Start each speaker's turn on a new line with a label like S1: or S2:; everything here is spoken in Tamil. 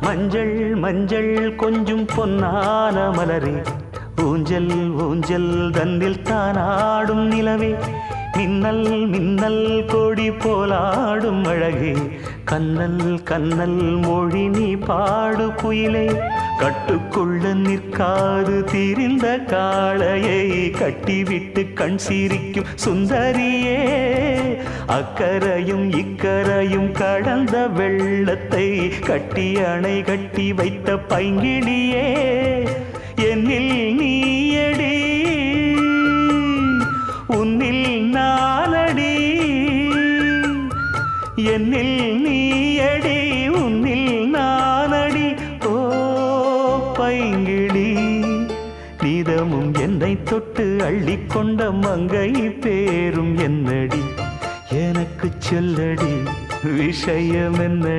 S1: மஞ்சள் மஞ்சள் கொஞ்சம் பொன்னான மலரே, ஊஞ்சல் ஊஞ்சல் தன்னில் தானாடும் நிலவே, மின்னல் மின்னல் கொடி போலாடும் அழகே, கண்ணல் கண்ணல் மொழி நீ பாடு குயிலே, கட்டுக்குள்ள நிற்காது தீரிந்த காளையை கட்டிவிட்டு கண் சிரிக்கும் சுந்தரியே, அக்கரையும் இக்கரையும் கடந்த வெள்ளத்தை கட்டி அணை கட்டி வைத்த பைங்கிளியே, என்னில் நீயடி உன்னில் நானடி, என்னில் நீயடி உன்னில் நானடி. ஓ பைங்கிளி, நீதமும் என்னை தொட்டு அள்ளிக்கொண்ட மங்கை பேரும் என்னடி, எனக்கு சொல்லடி விஷயம் என்ன?